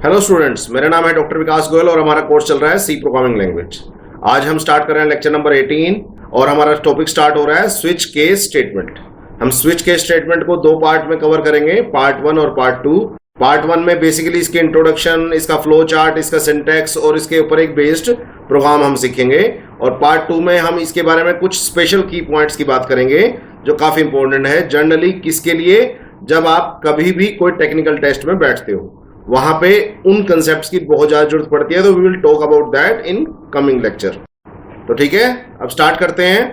Hello students, मेरा नाम है डॉक्टर विकास गोयल और हमारा कोर्स चल रहा है सी प्रोग्रामिंग लैंग्वेज। आज हम स्टार्ट कर रहे हैं लेक्चर नंबर 18 और हमारा टॉपिक स्टार्ट हो रहा है स्विच केस स्टेटमेंट। हम स्विच केस स्टेटमेंट को दो पार्ट में कवर करेंगे, पार्ट 1 और पार्ट 2। पार्ट 1 में बेसिकली इसकी इंट्रोडक्शन, इसका फ्लो चार्ट, इसका सिंटैक्स और इसके ऊपर एक बेस्ड प्रोग्राम हम सीखेंगे। और पार्ट 2 में हम इसके बारे में कुछ स्पेशल की पॉइंट्स की बात करेंगे जो काफी इंपॉर्टेंट है जनरली किसके लिए, जब आप कभी भी कोई टेक्निकल टेस्ट में बैठते हो, वहां पे उन कंसेप्ट्स की बहुत ज्यादा जरूरत पड़ती है। तो we will talk about that in coming lecture. तो ठीक है, अब स्टार्ट करते हैं।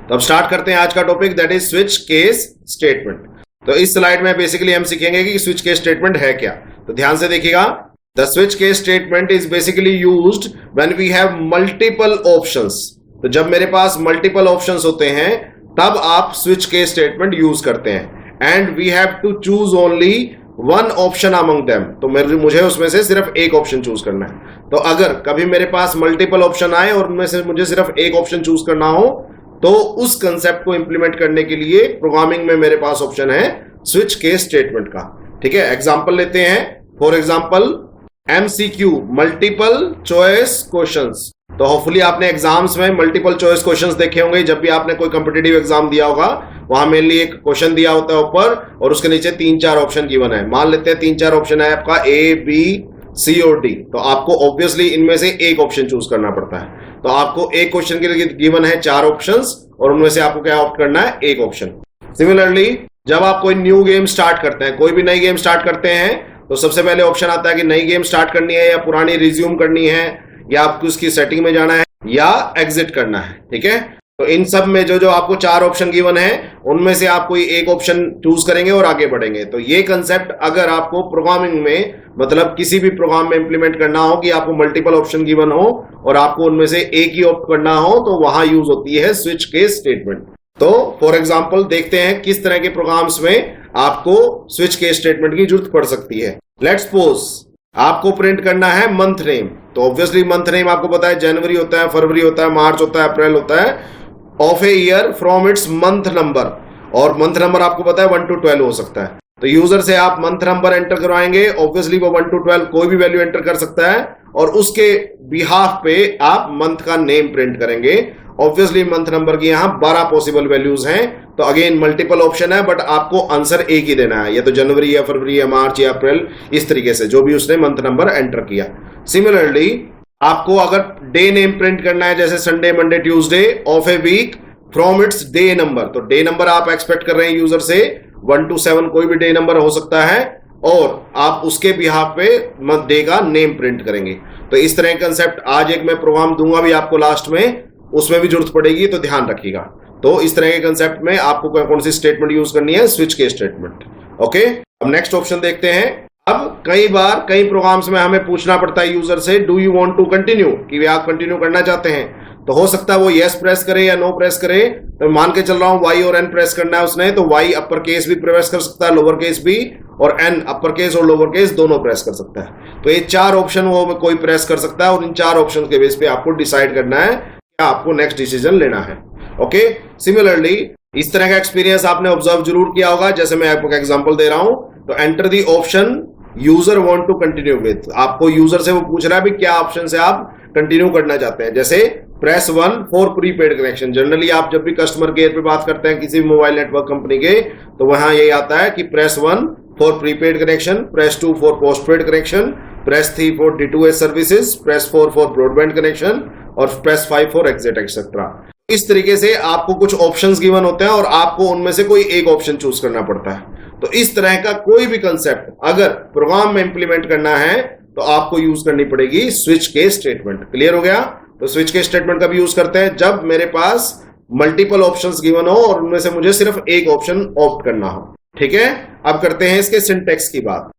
तो अब स्टार्ट करते हैं आज का topic, that is switch case statement. तो इस स्लाइड में बेसिकली हम सीखेंगे कि स्विच केस स्टेटमेंट है क्या। तो ध्यान से देखिएगा, the switch case statement is basically used when we have multiple options. तो जब मेरे पास मल्टीपल ऑप्शंस होते हैं तब आप स्विच केस स्टेटमेंट यूज करते हैं। And we have to choose only one option among them. तो मुझे उसमें से सिर्फ एक ऑप्शन चूज करना है। तो अगर कभी मेरे पास मल्टीपल ऑप्शन आए और उनमें से मुझे सिर्फ एक ऑप्शन चूज करना हो, तो उस कंसेप्ट को इंप्लीमेंट करने के लिए प्रोग्रामिंग में मेरे पास ऑप्शन है स्विच केस स्टेटमेंट का। ठीक है, एग्जांपल लेते हैं। For example MCQ, multiple choice questions. तो होपफुली आपने एग्जाम्स में मल्टीपल चॉइस क्वेश्चंस देखे होंगे। जब भी आपने कोई कॉम्पिटिटिव एग्जाम दिया होगा, वहां मेनली एक क्वेश्चन दिया होता है ऊपर और उसके नीचे 3-4 ऑप्शन गिवन है। मान लेते हैं 3-4 ऑप्शन है आपका A, B, C और D। तो आपको ऑब्वियसली इनमें से एक ऑप्शन चूज करना पड़ता है। तो आपको एक क्वेश्चन के लिए गिवन है 4 ऑप्शंस और उनमें से आपको क्या ऑप्ट करना है, एक ऑप्शन। सिमिलरली जब आप कोई न्यू गेम स्टार्ट करते हैं, कोई भी नई गेम स्टार्ट करते हैं, तो सबसे पहले ऑप्शन आता है कि नई गेम स्टार्ट करनी है या पुरानी रिज्यूम करनी है, या आपको उसकी सेटिंग में जाना है या एग्जिट करना है। ठीक है, तो इन सब में जो आपको 4 ऑप्शन गिवन है, उनमें से आप कोई एक ऑप्शन चूज करेंगे और आगे बढ़ेंगे। तो ये कंसेप्ट अगर आपको प्रोग्रामिंग में, मतलब किसी भी प्रोग्राम में इंप्लीमेंट करना हो कि आपको मल्टीपल ऑप्शन गिवन हो और आपको उनमें से एक ही ऑप्ट करना हो, तो वहां यूज होती है स्विच केस स्टेटमेंट। तो फॉर एग्जांपल देखते हैं किस तरह के प्रोग्राम्स में आपको स्विच केस स्टेटमेंट की जरूरत पड़ सकती है। लेट्स सपोज आपको प्रिंट करना है मंथ नेम। तो ऑब्वियसली मंथ नेम आपको पता है जनवरी होता है, फरवरी होता है, मार्च होता है, अप्रैल होता है, of a year from its month number. और मंथ नंबर आपको पता है 1 to 12 हो सकता है। तो यूजर से आप मंथ नंबर एंटर करवाएंगे, ऑब्वियसली वो 1 to 12 कोई भी वैल्यू एंटर कर सकता है और उसके बिहाफ पे आप मंथ का नेम प्रिंट करेंगे। ऑब्वियसली मंथ नंबर की यहां 12 पॉसिबल वैल्यूज हैं। तो अगेन मल्टीपल ऑप्शन है, बट आपको आंसर एक ही देना है, या तो जनवरी या फरवरी या मार्च या अप्रैल, इस तरीके से जो भी उसने मंथ नंबर एंटर किया। सिमिलरली आपको अगर डे नेम प्रिंट करना है, जैसे Sunday, Monday, Tuesday of a week from its day number. तो डे नंबर आप एक्सपेक्ट कर रहे हैं यूजर से 1 to 7 कोई भी डे नंबर हो सकता है और आप उसके बिहाफ पे मंथ डे का नेम प्रिंट करेंगे। तो इस तरह का कंसेप्ट आज एक मैं प्रोग्राम दूंगा भी आपको लास्ट में, उसमें भी जरूरत पड़ेगी, तो ध्यान रखिएगा। तो इस तरह के कंसेप्ट में आपको कौन सी स्टेटमेंट यूज करनी है, स्विच केस स्टेटमेंट। ओके, अब नेक्स्ट ऑप्शन देखते हैं। अब कई बार कई प्रोग्राम्स में हमें पूछना पड़ता है यूजर से, do you want to continue, कि आप कंटिन्यू करना चाहते हैं। तो हो सकता है वो यस प्रेस करे या नो प्रेस करे। तो मान के चल रहा हूं Y और N प्रेस करना है उसने, तो Y अपर केस भी प्रेस कर सकता है, लोअर केस भी, और N अपर केस और लोअर केस दोनों प्रेस कर सकता है। तो ये 4 ऑप्शन वो कोई प्रेस कर सकता है और इन 4 ऑप्शन के बेस पे आपको डिसाइड करना है क्या आपको नेक्स्ट डिसीजन लेना है। ओके, सिमिलरली इस तरह का एक्सपीरियंस आपने ऑब्जर्व जरूर किया होगा, जैसे मैं आपको एग्जांपल दे रहा हूं। तो enter the option user want to continue with. आपको यूजर से वो पूछ रहा है भी क्या ऑप्शन से आप कंटिन्यू करना चाहते हैं। जैसे press 1 for prepaid connection. Generally आप जब भी कस्टमर केयर पे बात करते हैं किसी भी मोबाइल नेटवर्क कंपनी के, तो वहां यही आता है कि press 1 for prepaid connection, press 2 for postpaid connection, press 3 for D2H services, press 4 for broadband connection और प्रेस 5 फॉर एग्जिट एक्सेट्रा। इस तरीके से आपको कुछ ऑप्शंस गिवन होते हैं और आपको उनमें से कोई एक ऑप्शन चूज करना पड़ता है। तो इस तरह का कोई भी कंसेप्ट अगर प्रोग्राम में इंप्लीमेंट करना है तो आपको यूज करनी पड़ेगी स्विच केस स्टेटमेंट। क्लियर हो गया? तो स्विच केस स्टेटमेंट कब यूज करते हैं, जब मेरे पास मल्टीपल ऑप्शंस गिवन हो और उनमें से मुझे सिर्फ एक ऑप्शन ऑप्ट करना हो। ठीक है, अब करते हैं इसके सिंटैक्स की बात।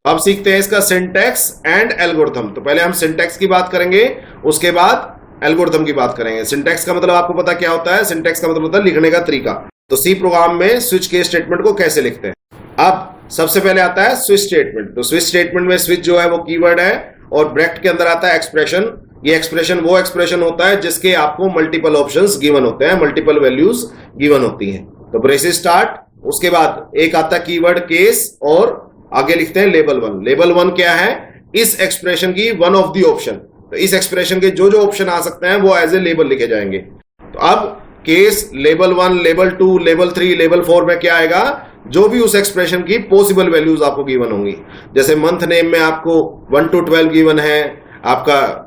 अब सीखते हैं इसका सिंटैक्स एंड एल्गोरिथम। तो पहले हम सिंटैक्स की बात करेंगे, उसके बाद एल्गोरिथम की बात करेंगे। सिंटैक्स का मतलब आपको पता क्या होता है? सिंटैक्स का मतलब होता है लिखने का तरीका। तो सी प्रोग्राम में स्विच केस स्टेटमेंट को कैसे लिखते हैं। अब सबसे पहले आता है स्विच स्टेटमेंट। तो स्विच स्टेटमेंट में स्विच जो है वो कीवर्ड है और ब्रैकेट के अंदर आता है एक्सप्रेशन। ये एक्सप्रेशन वो एक्सप्रेशन होता है जिसके आपको मल्टीपल ऑप्शंस गिवन होते हैं, मल्टीपल वैल्यूज गिवन होती हैं। तो ब्रेसेस स्टार्ट, उसके बाद एक आता कीवर्ड केस और आगे लिखते हैं लेबल वन। लेबल वन क्या है? इस एक्सप्रेशन की वन ऑफ द ऑप्शन। तो इस एक्सप्रेशन के जो जो ऑप्शन आ सकते हैं वो एज ए लेबल लिखे जाएंगे। तो अब case, label one, label two, label three, label four में क्या आएगा? जो भी उस एक्सप्रेशन की पॉसिबल वैल्यूज आपको गिवन होंगी। जैसे मंथ नेम में आपको 1 to 12 गिवन है, आपका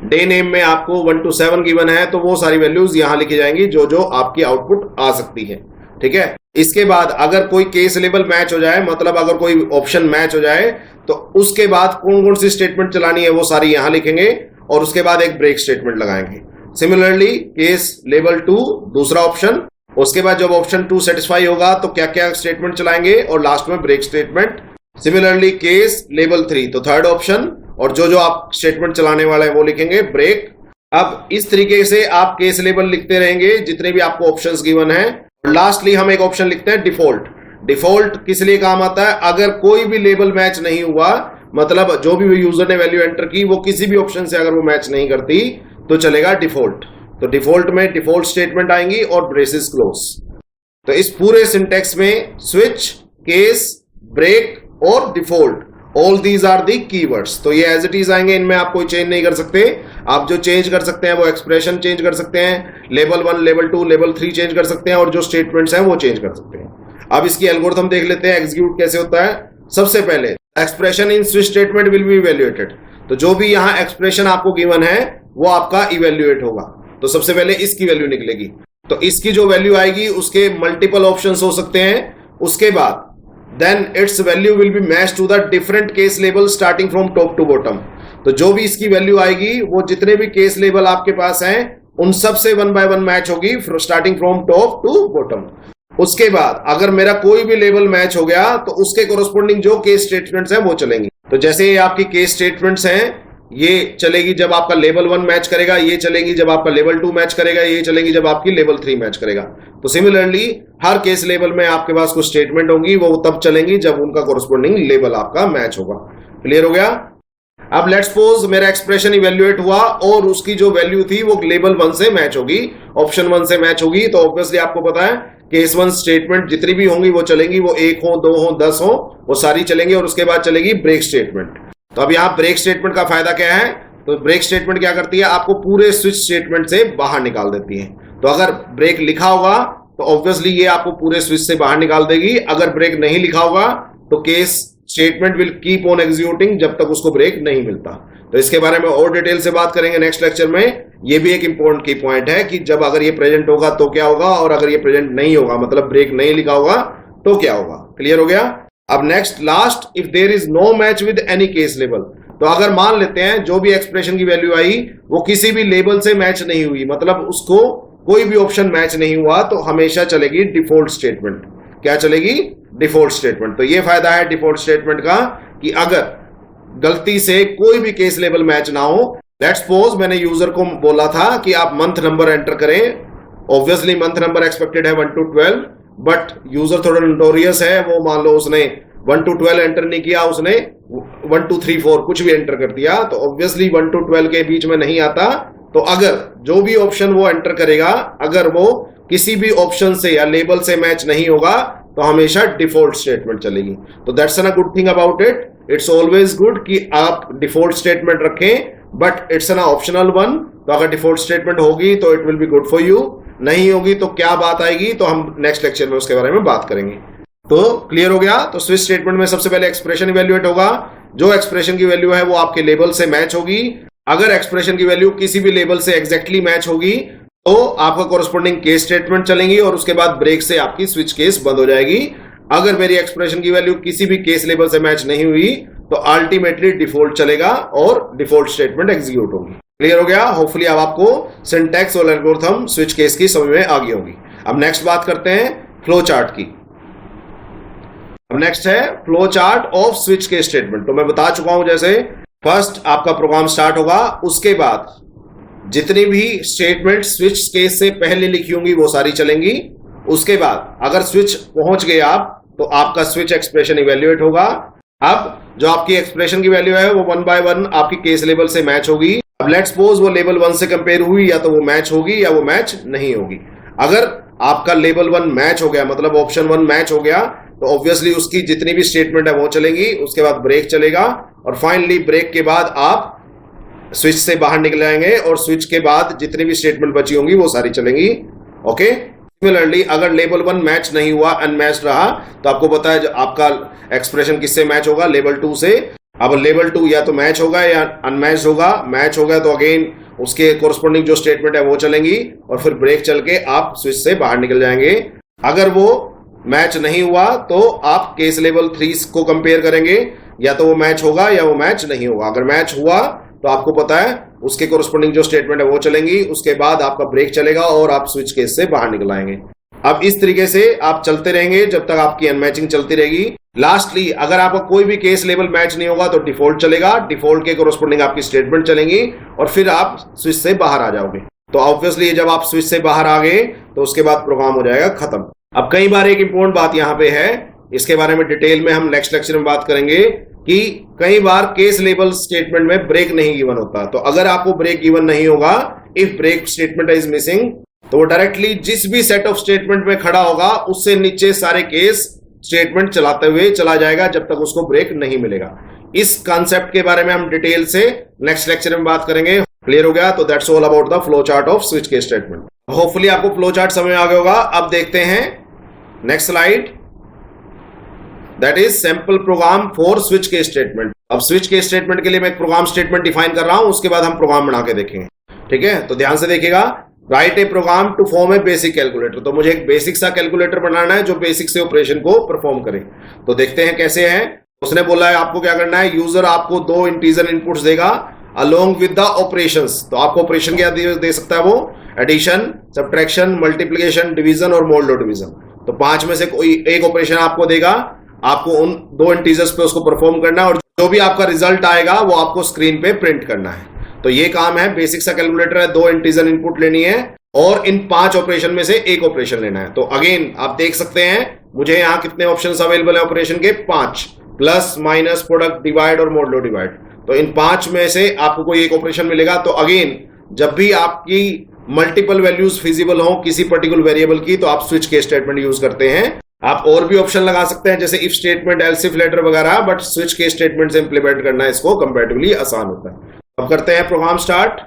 डे नेम में आपको 1 to 7 गिवन है, तो वो सारी वैल्यूज यहां लिखी जाएंगी जो जो आपकी आउटपुट आ सकती है। ठीक है। इसके बाद अगर कोई केस लेबल मैच हो जाए, मतलब अगर कोई ऑप्शन मैच हो जाए, तो उसके बाद कौन कौन सी स्टेटमेंट चलानी है वो सारी यहां लिखेंगे और उसके बाद एक ब्रेक स्टेटमेंट लगाएंगे। सिमिलरली केस लेबल टू दूसरा ऑप्शन, उसके बाद जब ऑप्शन टू सेटिस्फाई होगा तो क्या क्या स्टेटमेंट चलाएंगे और लास्ट में break statement. Similarly case label three तो थर्ड ऑप्शन, और जो जो आप स्टेटमेंट चलाने वाले हैं वो लिखेंगे ब्रेक। अब इस तरीके से आप केस लेबल लिखते रहेंगे जितने भी आपको ऑप्शंस गिवन है। लास्टली हम एक ऑप्शन लिखते हैं डिफॉल्ट। डिफॉल्ट किस लिए काम आता है? अगर कोई भी लेबल मैच नहीं हुआ, मतलब जो भी यूजर ने वैल्यू एंटर की वो किसी भी ऑप्शन से अगर वो मैच नहीं करती तो चलेगा डिफॉल्ट। तो डिफॉल्ट में डिफॉल्ट स्टेटमेंट आएंगी और ब्रेसेस क्लोज। तो इस पूरे सिंटेक्स में स्विच, केस, ब्रेक और default, all these are the keywords. तो ये एज इट इज आएंगे, इनमें आप कोई चेंज नहीं कर सकते। आप जो चेंज कर सकते हैं वो एक्सप्रेशन चेंज कर सकते हैं, level one, level two, level three change कर सकते हैं और जो स्टेटमेंट्स हैं वो चेंज कर सकते हैं। अब इसकी एल्गोरिथम देख लेते हैं एग्जीक्यूट कैसे होता है। सबसे पहले expression in switch statement will be evaluated. तो जो भी यहां एक्सप्रेशन आपको गिवन है वो आपका इवैल्यूएट होगा। तो सबसे पहले इसकी वैल्यू निकलेगी। तो इसकी जो वैल्यू आएगी उसके मल्टीपल ऑप्शंस हो सकते हैं। उसके बाद then its value will be matched to the different case label starting from top to bottom। तो जो भी इसकी वैल्यू आएगी वो जितने भी केस लेबल आपके पास हैं उन सब से वन बाय वन मैच होगी, starting from top to bottom. उसके बाद अगर मेरा कोई भी लेबल मैच हो गया तो उसके कोरस्पोंडिंग जो केस स्टेटमेंट्स हैं वो चलेंगी। तो जैसे ये आपकी केस स्टेटमेंट्स हैं, ये चलेगी जब आपका लेवल वन मैच करेगा, ये चलेंगी जब आपका लेवल टू मैच करेगा, ये चलेंगी जब आपकी लेवल थ्री मैच करेगा। तो सिमिलरली हर केस लेवल में आपके पास कुछ स्टेटमेंट होंगी, वो तब चलेंगी जब उनका कोरस्पोंडिंग लेवल आपका मैच होगा। क्लियर हो गया? अब लेट्स सपोज मेरा एक्सप्रेशन इवैल्यूएट हुआ और उसकी जो वैल्यू थी वो लेवल वन से मैच होगी, ऑप्शन वन से मैच होगी। तो ऑब्वियसली आपको पता है केस वन स्टेटमेंट जितनी भी होंगी वो चलेंगी, वो 1 हो, 2 हो, 10 हो, वो सारी चलेंगी। और उसके बाद चलेगी ब्रेक स्टेटमेंट। तो अब यहाँ ब्रेक स्टेटमेंट का फायदा क्या है? तो ब्रेक स्टेटमेंट क्या करती है? आपको पूरे स्विच स्टेटमेंट से बाहर निकाल देती है। तो अगर ब्रेक लिखा होगा तो ऑब्वियसली ये आपको पूरे स्विच से बाहर निकाल देगी। अगर ब्रेक नहीं लिखा होगा तो case statement will keep on executing जब तक उसको ब्रेक नहीं मिलता। तो इसके बारे में और डिटेल से बात करेंगे नेक्स्ट लेक्चर में। ये भी एक इंपॉर्टेंट की पॉइंट है कि जब अगर ये प्रेजेंट होगा तो क्या होगा, और अगर ये प्रेजेंट नहीं होगा मतलब ब्रेक नहीं लिखा होगा तो क्या होगा। क्लियर हो गया? अब next last, if there is no match with any case label. तो अगर मान लेते हैं जो भी एक्सप्रेशन की वैल्यू आई वो किसी भी लेबल से मैच नहीं हुई, मतलब उसको कोई भी ऑप्शन मैच नहीं हुआ, तो हमेशा चलेगी डिफॉल्ट स्टेटमेंट। क्या चलेगी? Default statement. तो ये फायदा है डिफॉल्ट स्टेटमेंट का कि अगर गलती से कोई भी केस लेबल मैच ना हो, लेट्स सपोज मैंने यूजर को बोला था कि आप मंथ नंबर एंटर करें। ऑब्वियसली मंथ नंबर एक्सपेक्टेड है 1 to 12, बट यूजर थोड़ा नोटोरियस है, वो मान लो उसने 1 to 12 एंटर नहीं किया, उसने 1 2 3 4 कुछ भी एंटर कर दिया। तो ऑब्वियसली 1 to 12 के बीच में नहीं आता। तो अगर जो भी ऑप्शन वो एंटर करेगा अगर वो किसी भी ऑप्शन से या लेबल से मैच नहीं होगा तो हमेशा डिफॉल्ट स्टेटमेंट चलेगी। तो that's an good thing about it. It's always good कि आप डिफॉल्ट स्टेटमेंट रखें, but it's an optional one. तो अगर डिफॉल्ट स्टेटमेंट होगी तो it will be good for you, नहीं होगी तो क्या बात आएगी तो हम नेक्स्ट लेक्चर में उसके बारे में बात करेंगे। तो क्लियर हो गया? तो स्विच स्टेटमेंट में सबसे पहले एक्सप्रेशन इवैल्यूएट होगा। जो एक्सप्रेशन की वैल्यू है वो आपके लेबल से मैच होगी। अगर एक्सप्रेशन की वैल्यू किसी भी लेबल से एग्जैक्टली मैच होगी तो आपका कोरस्पोंडिंग केस स्टेटमेंट चलेंगी और उसके बाद ब्रेक से आपकी स्विच केस बंद हो जाएगी। अगर मेरी एक्सप्रेशन की वैल्यू किसी भी केस लेबल से मैच नहीं हुई तो अल्टीमेटली डिफॉल्ट चलेगा और डिफॉल्ट स्टेटमेंट एग्जीक्यूट होगी। क्लियर हो गया? होपफुली अब आपको सिंटैक्स और एल्गोरिथम स्विच केस की समझ में आ गई होगी। अब नेक्स्ट बात करते हैं फ्लो चार्ट की। अब नेक्स्ट है flow chart off switch case statement. तो मैं बता चुका हूं, जैसे फर्स्ट आपका प्रोग्राम स्टार्ट होगा, उसके बाद जितनी भी स्टेटमेंट स्विच केस से पहले लिखी होंगी वो सारी चलेंगी। उसके बाद अगर स्विच पहुंच गए आप तो आपका स्विच एक्सप्रेशन इवैल्यूएट होगा। अब जो आपकी एक्सप्रेशन की वैल्यू है वो 1 by 1 आपकी केस लेवल से मैच होगी। अब लेट्स सपोज वो लेवल 1 से कंपेयर हुई, या तो वो मैच होगी या वो मैच नहीं होगी। अगर आपका लेबल 1 मैच हो गया, मतलब ऑप्शन 1 मैच हो गया, तो ऑब्वियसली उसकी जितनी भी स्टेटमेंट है वो चलेंगी, उसके बाद ब्रेक चलेगा और फाइनली ब्रेक के बाद आप स्विच से बाहर निकल जाएंगे और स्विच के बाद जितनी भी स्टेटमेंट बची होंगी वो सारी चलेंगी। ओके, सिमिलरली अगर लेबल 1 मैच नहीं हुआ, अनमैच्ड रहा, तो आपको पता है आपका एक्सप्रेशन किससे मैच होगा, लेबल 2 से। अब लेबल 2 या तो मैच होगा या अनमैच्ड होगा। मैच होगा तो अगेन उसके कोरस्पोंडिंग जो स्टेटमेंट है वो चलेंगी और फिर ब्रेक चल के आप स्विच से बाहर निकल जाएंगे। अगर वो मैच नहीं हुआ तो आप केस लेवल 3 को कंपेयर करेंगे, या तो वो मैच होगा या वो मैच नहीं होगा। अगर मैच हुआ तो आपको पता है उसके कोरस्पोंडिंग जो स्टेटमेंट है वो चलेंगी, उसके बाद आपका ब्रेक चलेगा और आप स्विच केस से बाहर निकल आएंगे। अब इस तरीके से आप चलते रहेंगे जब तक आपकी अनमैचिंग चलती रहेगी। लास्टली अगर आपका कोई भी केस लेवल मैच नहीं होगा तो डिफॉल्ट चलेगा, डिफॉल्ट के कोरस्पोंडिंग आपकी स्टेटमेंट चलेंगी और फिर आप स्विच से बाहर आ जाओगे। तो ऑब्वियसली जब आप स्विच से बाहर आ गए तो उसके बाद प्रोग्राम हो जाएगा खत्म। अब कई बार एक इंपॉर्टेंट बात यहां पे है, इसके बारे में डिटेल में हम नेक्स्ट लेक्चर में बात करेंगे कि कई बार केस लेवल स्टेटमेंट में ब्रेक नहीं गिवन होता। तो अगर आपको ब्रेक गिवन नहीं होगा, if break statement is missing, तो वो डायरेक्टली जिस भी सेट ऑफ स्टेटमेंट में खड़ा होगा उससे नीचे सारे केस स्टेटमेंट चलाते हुए चला जाएगा जब तक उसको ब्रेक नहीं मिलेगा। इस कॉन्सेप्ट के बारे में हम डिटेल से नेक्स्ट लेक्चर में बात करेंगे। क्लियर हो गया? तो that's all about the flow chart off switch case statement. Hopefully आपको फ्लो चार्ट समझ में आ गया होगा। अब देखते हैं next slide, that is sample program for switch case statement. अब स्विच केस स्टेटमेंट के लिए मैं एक प्रोग्राम स्टेटमेंट डिफाइन कर रहा हूं, उसके बाद हम प्रोग्राम बना के देखेंगे। ठीक है, तो ध्यान से देखिएगा। Write a program to form a basic calculator. तो मुझे एक बेसिक सा कैलकुलेटर बनाना है जो बेसिक से ऑपरेशन को परफॉर्म करे। तो देखते हैं कैसे है। उसने बोला है आपको क्या करना है, यूजर आपको 2 इंटीजर इनपुट्स देगा अलोंग विद द ऑपरेशंस। तो आपको ऑपरेशन क्या दे सकता है वो, एडिशन, सब्ट्रैक्शन, मल्टीप्लिकेशन, डिवीजन और मोड डिवीजन। तो 5 में से कोई एक ऑपरेशन आपको देगा, आपको उन 2 इंटीजर्स पे उसको परफॉर्म करना है और जो भी आपका रिजल्ट आएगा वो आपको स्क्रीन पे प्रिंट करना है। तो ये काम है, बेसिक सा कैलकुलेटर है, 2 इंटीजर इनपुट लेनी है और इन 5 ऑपरेशन में से एक ऑपरेशन लेना है। तो अगेन आप देख सकते हैं मुझे यहाँ कितने ऑप्शंस अवेलेबल है ऑपरेशन के, 5, प्लस, माइनस, प्रोडक्ट, डिवाइड और मोड डिवाइड। तो इन 5 में से आपको कोई एक ऑपरेशन मिलेगा। तो अगेन जब भी आपकी मल्टीपल वैल्यूज फिजिबल हो किसी पर्टिकुलर वेरिएबल की, तो आप स्विच केस स्टेटमेंट यूज करते हैं। आप और भी ऑप्शन लगा सकते हैं जैसे if statement, else if ladder वगैरह, बट स्विच केस स्टेटमेंट से इंप्लीमेंट करना इसको कंपैरेटिवली आसान होता है। अब करते हैं प्रोग्राम स्टार्ट।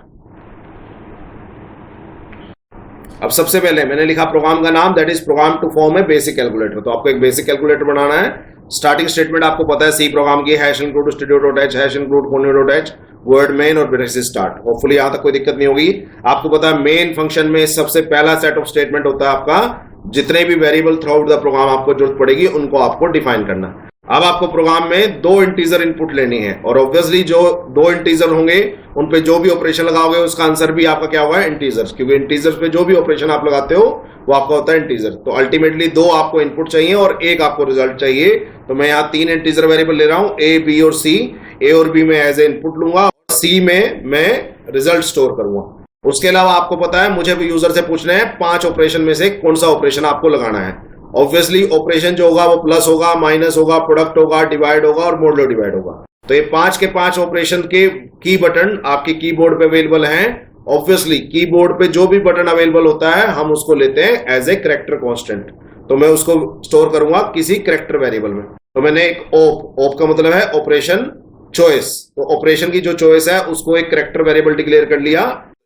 अब सबसे पहले मैंने लिखा प्रोग्राम का नाम, that is program to form a basic calculator. तो आपको एक बेसिक कैलकुलेटर बनाना है। स्टार्टिंग स्टेटमेंट आपको पता है सी प्रोग्राम की, hash include studio.h, hash include conio.h, word main और ब्रेसेस स्टार्ट। होपफुली यहां तक कोई दिक्कत नहीं होगी। आपको पता है मेन फंक्शन में सबसे पहला सेट ऑफ स्टेटमेंट होता है आपका, जितने भी variable throughout the program आपको जरूरत पड़ेगी उनको आपको डिफाइन करना। अब आपको प्रोग्राम में 2 इंटीजर इनपुट लेनी है और ऑब्वियसली जो 2 इंटीजर होंगे उन पे जो भी ऑपरेशन लगाओगे उसका आंसर भी आपका क्या होगा, इंटीजर्स, क्योंकि इंटीजर्स पे जो भी ऑपरेशन आप लगाते हो वो आपका होता है इंटीजर। तो अल्टीमेटली 2 आपको इनपुट चाहिए और 1 आपको रिजल्ट चाहिए। तो मैं यहाँ 3 इंटीजर वेरिएबल ले रहा हूँ, ए, बी और सी। ए और बी में एज ए इनपुट लूंगा और सी में मैं रिजल्ट स्टोर करूंगा। उसके अलावा आपको पता है मुझे भी यूजर से पूछना है 5 ऑपरेशन में से कौन सा ऑपरेशन आपको लगाना है। ऑब्वियसली ऑपरेशन जो होगा वो प्लस होगा, माइनस होगा, प्रोडक्ट होगा, डिवाइड होगा और मोड डिवाइड होगा। तो ये 5 के 5 ऑपरेशन के की बटन आपके कीबोर्ड पे अवेलेबल हैं। ऑब्वियसली कीबोर्ड पे जो भी बटन अवेलेबल होता है हम उसको लेते हैं एज ए कैरेक्टर कांस्टेंट। तो मैं उसको स्टोर करूंगा किसी कैरेक्टर वेरिएबल में। तो मैंने एक ओप का मतलब है ऑपरेशन चॉइस। तो ऑपरेशन की जो चॉइस है उसको एक कैरेक्टर वेरिएबल डिक्लेयर कर लिया,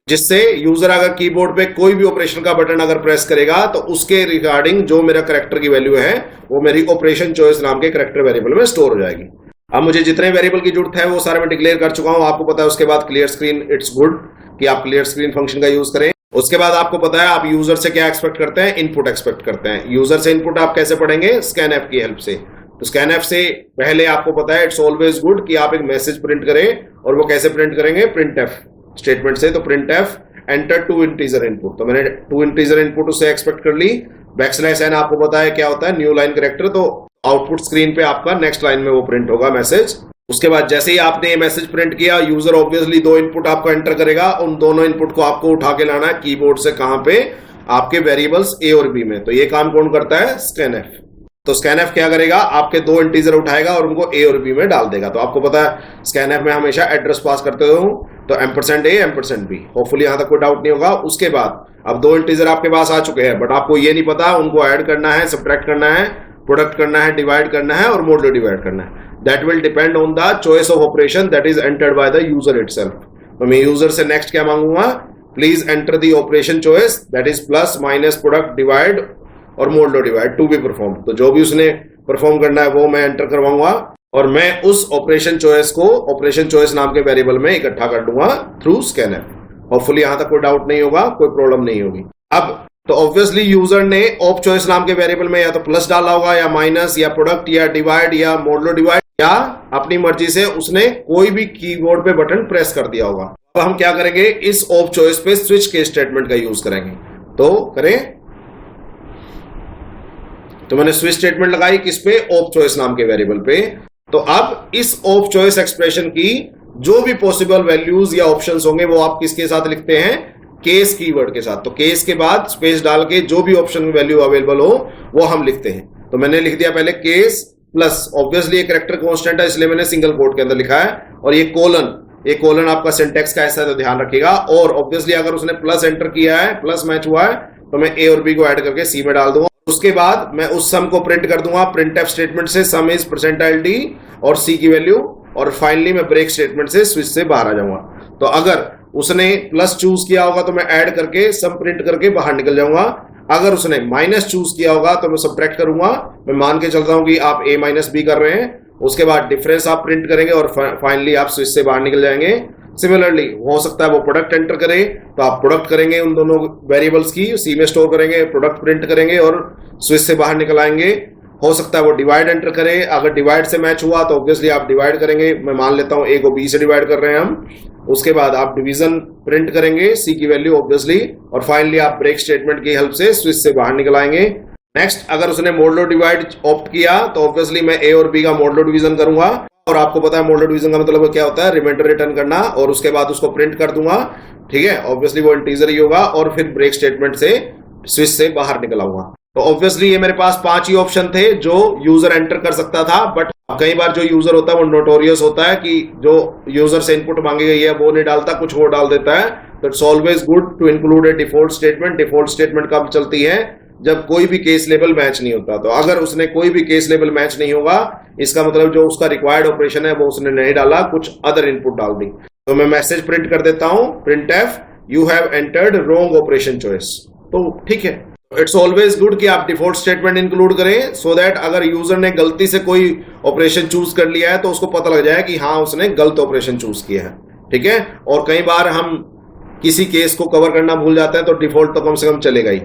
जिससे यूजर अगर कीबोर्ड पे कोई भी ऑपरेशन का बटन अगर प्रेस करेगा तो उसके रिगार्डिंग जो मेरा कैरेक्टर की वैल्यू है वो मेरी ऑपरेशन चॉइस नाम के कैरेक्टर वेरिएबल में स्टोर हो जाएगी। अब मुझे जितने वेरिएबल की जरूरत है वो सारे मैं डिक्लेयर कर चुका हूं। आपको पता है उसके बाद क्लियर स्क्रीन, इट्स गुड कि आप क्लियर स्क्रीन फंक्शन का यूज करें। उसके बाद आपको पता है आप यूजर से क्या एक्सपेक्ट करते हैं, इनपुट एक्सपेक्ट करते हैं। यूजर से इनपुट आप कैसे पढ़ेंगे, स्कैनएफ की हेल्प से। तो स्कैनएफ से पहले आपको पता है इट्स ऑलवेज गुड कि आप एक मैसेज प्रिंट करें, और वो कैसे प्रिंट करेंगे, प्रिंटएफ स्टेटमेंट से। तो प्रिंटएफ एंटर 2 इंटीजर इनपुट। तो मैंने 2 इंटीजर इनपुट उससे एक्सपेक्ट कर ली। बैकस्लैश एन आपको पता है क्या होता है, न्यू लाइन कैरेक्टर। तो आउटपुट स्क्रीन पे आपका नेक्स्ट लाइन में वो प्रिंट होगा मैसेज। उसके बाद जैसे ही आपने ये मैसेज प्रिंट किया, यूजर ऑब्वियसली 2 इनपुट आपका एंटर करेगा। उन दोनों इनपुट को आपको उठा के लाना है कीबोर्ड से, कहां पे, आपके वेरिएबल्स ए और बी में। तो ये काम कौन करता है, स्कैनएफ। तो स्कैनएफ क्या करेगा, आपके 2 इंटीजर उठाएगा और उनको ए और बी में डाल देगा। तो आपको पता है स्कैनएफ में हमेशा एड्रेस पास करते हो तो एम्परसेंड ए एम्परसेंड बी। होपफुली यहां तक कोई डाउट नहीं होगा। उसके बाद अब दो इंटीजर आपके पास आ चुके हैं, बट आपको ये नहीं पता उनको ऐड करना है, सब्ट्रैक्ट करना है, प्रोडक्ट करना है, डिवाइड करना है और मोडुलो डिवाइड करना है। That will depend on the choice of operation that is entered by the user itself. तो मैं यूजर से नेक्स्ट क्या मांगूंगा, please enter the operation choice that is plus minus product divide और modulo divide to be perform. तो जो भी उसने परफॉर्म करना है वो मैं एंटर करवाऊंगा और मैं उस ऑपरेशन चॉइस को ऑपरेशन चॉइस नाम के वेरिएबल में इकट्ठा कर दूंगा थ्रू स्कैनर। होपफुली यहां तक कोई डाउट नहीं होगा, कोई प्रॉब्लम नहीं होगी। अब तो ऑब्वियसली यूजर ने ऑप चॉइस नाम के वेरिएबल में या तो प्लस डाला होगा या माइनस या प्रोडक्ट या डिवाइड या मोडुलो डिवाइड या अपनी मर्जी से उसने कोई भी कीबोर्ड पे बटन प्रेस कर दिया होगा। अब हम क्या करेंगे, इस ऑप चॉइस पे स्विच केस स्टेटमेंट का यूज करेंगे। तो करें, तो मैंने स्विच स्टेटमेंट लगाई किस पे, ऑप चॉइस नाम के वेरिएबल पे। तो अब इस ऑप चॉइस एक्सप्रेशन की जो भी पॉसिबल वैल्यूज या ऑप्शंस होंगे वो आप किसके साथ लिखते हैं, केस कीवर्ड के साथ। तो केस के बाद स्पेस डाल के जो भी ऑप्शन वैल्यू अवेलेबल हो वो हम लिखते हैं। तो मैंने लिख दिया पहले केस प्लस, ऑब्वियसली ये कैरेक्टर कांस्टेंट है इसलिए मैंने सिंगल कोट के अंदर लिखा है, और ये कोलन आपका सिंटेक्स का ऐसा तो ध्यान रखिएगा। और ऑब्वियसली अगर उसने प्लस एंटर किया है, प्लस मैच हुआ है, तो मैं ए और बी को ऐड करके सी में डाल दूंगा। उसके बाद मैं उस सम को प्रिंट कर दूंगा प्रिंटएफ स्टेटमेंट से, सम इज परसेंटाइल डी और सी की वैल्यू, और फाइनली मैं ब्रेक स्टेटमेंट से स्विच से बाहर आ जाऊंगा। तो अगर उसने प्लस चूज किया होगा तो मैं ऐड करके सम प्रिंट करके बाहर निकल जाऊंगा। अगर उसने माइनस चूज किया होगा तो मैं सब्ट्रैक्ट करूंगा। मैं मान के चलता हूं कि आप ए माइनस बी कर रहे हैं, उसके बाद डिफरेंस आप प्रिंट करेंगे और फाइनली आप स्विच से बाहर निकल जाएंगे। सिमिलरली हो सकता है वो प्रोडक्ट एंटर करे तो आप प्रोडक्ट करेंगे उन दोनों वेरिएबल्स की, सी में स्टोर करेंगे, प्रोडक्ट प्रिंट करेंगे और स्विच से बाहर निकल आएंगे। हो सकता है वो डिवाइड एंटर करे, अगर डिवाइड से मैच हुआ तो ऑब्वियसली आप डिवाइड करेंगे। मैं मान लेता हूं ए को बी से डिवाइड कर रहे हैं हम। उसके बाद आप डिवीजन प्रिंट करेंगे, सी की वैल्यू ऑब्वियसली, और फाइनली आप ब्रेक स्टेटमेंट की हेल्प से स्विच से बाहर निकल आएंगे। नेक्स्ट, अगर उसने मोडुलो डिवाइड ऑप्ट किया तो ऑब्वियसली मैं ए और बी का मोडुलो डिवीजन करूंगा, और आपको पता है मोडुलो डिवीजन का मतलब क्या होता है, रिमाइंडर रिटर्न करना, और उसके बाद उसको प्रिंट कर दूंगा। ठीक है, ऑब्वियसली वो इंटीजर ही होगा, और फिर ब्रेक स्टेटमेंट से स्विच से बाहर निकल आऊंगा। तो ऑब्वियसली ये मेरे पास 5 ही ऑप्शन थे जो यूजर एंटर कर सकता था, बट कई बार जो यूजर होता है वो नोटोरियस होता है कि जो यूजर से इनपुट मांगी गई है वो नहीं डालता, कुछ और डाल देता है। तो it's always good to include a default statement. Default statement कब चलती है, जब कोई भी केस लेवल मैच नहीं होता। तो अगर उसने कोई भी केस लेवल मैच नहीं होगा, इसका मतलब जो उसका रिक्वायर्ड ऑपरेशन है वो उसने नहीं डाला, कुछ अदर इनपुट डाल दी। तो मैं मैसेज प्रिंट कर देता हूं, printf you have entered wrong operation choice। तो ठीक है, इट्स ऑलवेज गुड कि आप डिफॉल्ट स्टेटमेंट इंक्लूड करें, सो दैट अगर यूजर ने गलती से कोई ऑपरेशन चूज कर लिया है तो उसको पता लग जाए कि हाँ उसने गलत ऑपरेशन चूज किया है। ठीक है, और कई बार हम किसी केस को कवर करना भूल जाते हैं तो डिफॉल्ट तो कम से कम चलेगा ही।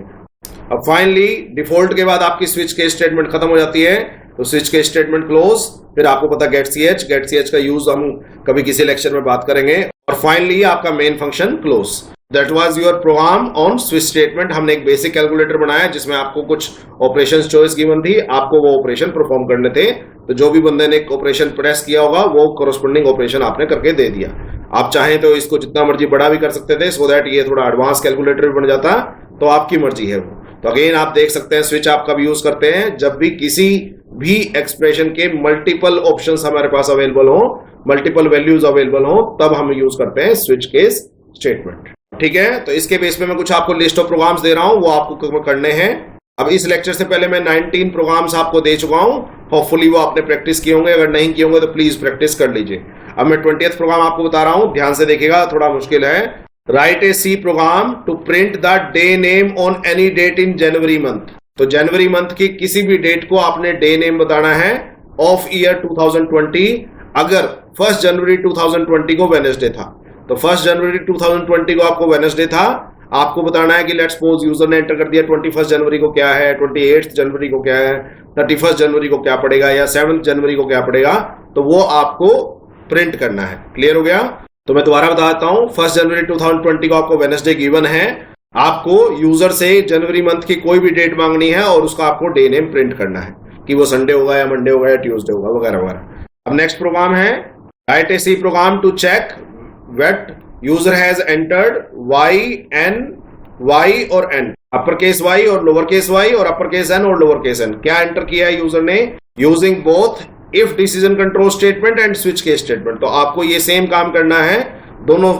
अब फाइनली डिफॉल्ट के बाद आपकी स्विच केस स्टेटमेंट खत्म हो जाती है, तो स्विच केस स्टेटमेंट क्लोज। फिर आपको पता गेट ch का यूज हम कभी किसी लेक्चर में बात करेंगे, और फाइनली आपका main function close. That was your program on switch statement. हमने एक बेसिक कैलकुलेटर बनाया जिसमें आपको कुछ ऑपरेशन चॉइस गिवन थी, आपको वो ऑपरेशन परफॉर्म करने थे। तो जो भी बंदे ने एक ऑपरेशन प्रेस किया होगा वो कोरोस्पोंडिंग ऑपरेशन आपने करके दे दिया। आप चाहें तो इसको जितना मर्जी बड़ा भी कर सकते थे, सो दैट ये थोड़ा एडवांस कैलकुलेटर बन जाता, तो आपकी मर्जी है वो। तो अगेन आप देख सकते हैं स्विच आप कब यूज करते हैं, जब भी किसी भी एक्सप्रेशन के मल्टीपल ऑप्शंस हमारे पास अवेलेबल हो, मल्टीपल वैल्यूज अवेलेबल हो, तब हम यूज करते हैं स्विच केस स्टेटमेंट। ठीक है, तो इसके बेस पे मैं कुछ आपको लिस्ट ऑफ प्रोग्राम्स दे रहा हूं, वो आपको करने हैं। अब इस लेक्चर से पहले मैं 19 प्रोग्राम्स आपको दे चुका हूं, होपफुली वो आपने प्रैक्टिस किए होंगे, अगर नहीं किए होंगे तो प्लीज प्रैक्टिस कर लीजिए। अब मैं 20th प्रोग्राम आपको बता रहा हूं, ध्यान से देखिएगा, थोड़ा मुश्किल है। Write a C program to print the day name on any date in January month. तो जनवरी मंथ की किसी भी डेट को आपने डे नेम बताना है ऑफ ईयर 2020। अगर 1 जनवरी 2020 को वेडनेसडे था, तो 1 जनवरी 2020 को आपको वेडनेसडे था, आपको बताना है कि लेट्स सपोज यूजर ने एंटर कर दिया 21 जनवरी को क्या है, 28 जनवरी को क्या है, 31 जनवरी को क्या पड़ेगा, या 7 जनवरी को क्या पड़ेगा, तो वो आपको प्रिंट करना है। क्लियर हो गया? तो मैं दोबारा बता देता हूं, 1 जनवरी 2020 को आपको वेडनेसडे गिवन है, आपको यूजर से जनवरी मंथ की कोई भी डेट मांगनी है और उसका आपको डे नेम प्रिंट करना है कि वो संडे होगा या मंडे होगा या ट्यूसडे होगा वगैरह वगैरह। अब नेक्स्ट प्रोग्राम है write a C program to check what user has entered y और n, अपर केस y और लोअर केस y और अपर केस n और लोअर केस n। क्या एंटर किया है यूजर ने, using both if decision control statement and switch case statement. तो आपको ये सेम काम करना है दोनों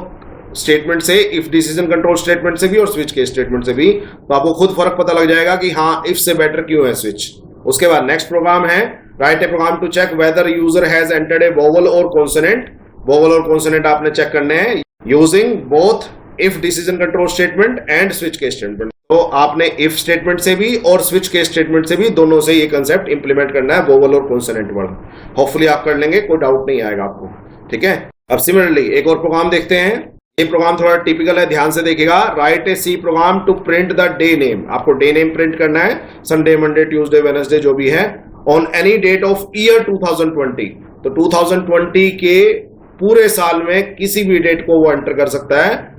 स्टेटमेंट से, इफ डिसीजन कंट्रोल स्टेटमेंट से भी और स्विच केस स्टेटमेंट से भी, तो आपको खुद फर्क पता लग जाएगा कि हाँ इफ से बेटर क्यों है स्विच। उसके बाद नेक्स्ट प्रोग्राम है write a program to check whether user has entered a vowel और कॉन्सोनेंट। वोवल और कॉन्सोनेंट आपने चेक करने हैं using both if decision control statement and switch case statement. तो आपने इफ स्टेटमेंट से भी और स्विच केस स्टेटमेंट से भी दोनों से ये कंसेप्ट इंप्लीमेंट करना है, वोवल और कॉन्सोनेंट वाला। होपफुली आप कर लेंगे, कोई डाउट नहीं आएगा आपको, ठीक है। अब सिमिलरली एक और प्रोग्राम देखते हैं। ये प्रोग्राम थोड़ा टिपिकल है, ध्यान से देखिएगा। Write a C program to print the day name. आपको डे नेम प्रिंट करना है, संडे, मंडे, ट्यूसडे, वेडनेसडे जो भी है, on any date of year 2020। तो 2020 के पूरे साल में किसी भी डेट को वो एंटर कर सकता है।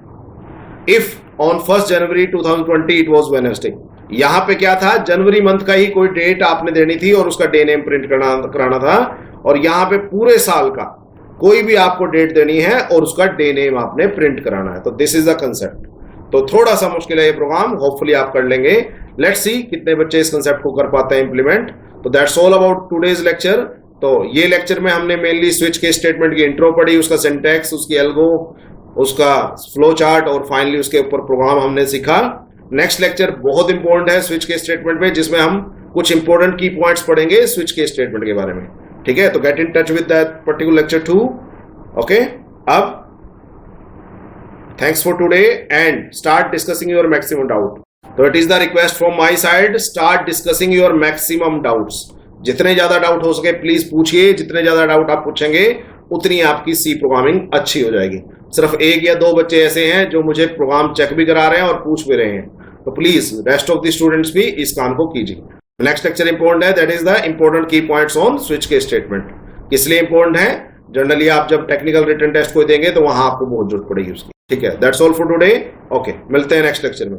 If on 1 January 2020 it was Wednesday. यहां पे क्या था, जनवरी मंथ का ही कोई डेट आपने देनी थी और उसका डे नेम प्रिंट कराना था, और यहां पे पूरे साल का कोई भी आपको डेट देनी है और उसका डे नेम आपने प्रिंट कराना है। तो दिस इज द कंसेप्ट। तो थोड़ा सा मुश्किल है ये प्रोग्राम, होपफुली आप कर लेंगे। लेट्स सी कितने बच्चे इस कंसेप्ट को कर पाते हैं इंप्लीमेंट। तो that's all about today's lecture. तो ये लेक्चर में हमने मेनली स्विच के स्टेटमेंट की इंट्रो पढ़ी, उसका सिंटैक्स, उसकी एल्गो, उसका फ्लो चार्ट और फाइनली उसके ऊपर प्रोग्राम हमने सीखा। नेक्स्ट लेक्चर बहुत इंपॉर्टेंट है स्विच के स्टेटमेंट में, जिसमें हम कुछ इंपॉर्टेंट की पॉइंट्स पढ़ेंगे स्विच के स्टेटमेंट के बारे में, ठीक है। तो get in touch with that particular lecture 2, okay. अब thanks for today and start discussing your maximum doubt. तो it is the request from my side, start discussing your maximum doubts. जितने ज्यादा डाउट हो सके प्लीज पूछिए। जितने ज्यादा doubt आप पूछेंगे उतनी आपकी सी प्रोग्रामिंग अच्छी हो जाएगी। सिर्फ 1 या 2 बच्चे ऐसे हैं जो मुझे प्रोग्राम चेक भी करा रहे हैं और पूछ भी रहे हैं, तो please rest of the students भी इस काम को कीजिए। नेक्स्ट लेक्चर इंपॉर्टेंट है, दैट इज द इंपॉर्टेंट की पॉइंट्स ऑन स्विच के स्टेटमेंट। इसलिए इंपॉर्टेंट है, जनरली आप जब टेक्निकल रिटन टेस्ट को देंगे तो वहां आपको बहुत जरूरत पड़ेगी उसकी, ठीक है। That's all for today, okay. मिलते हैं नेक्स्ट लेक्चर में।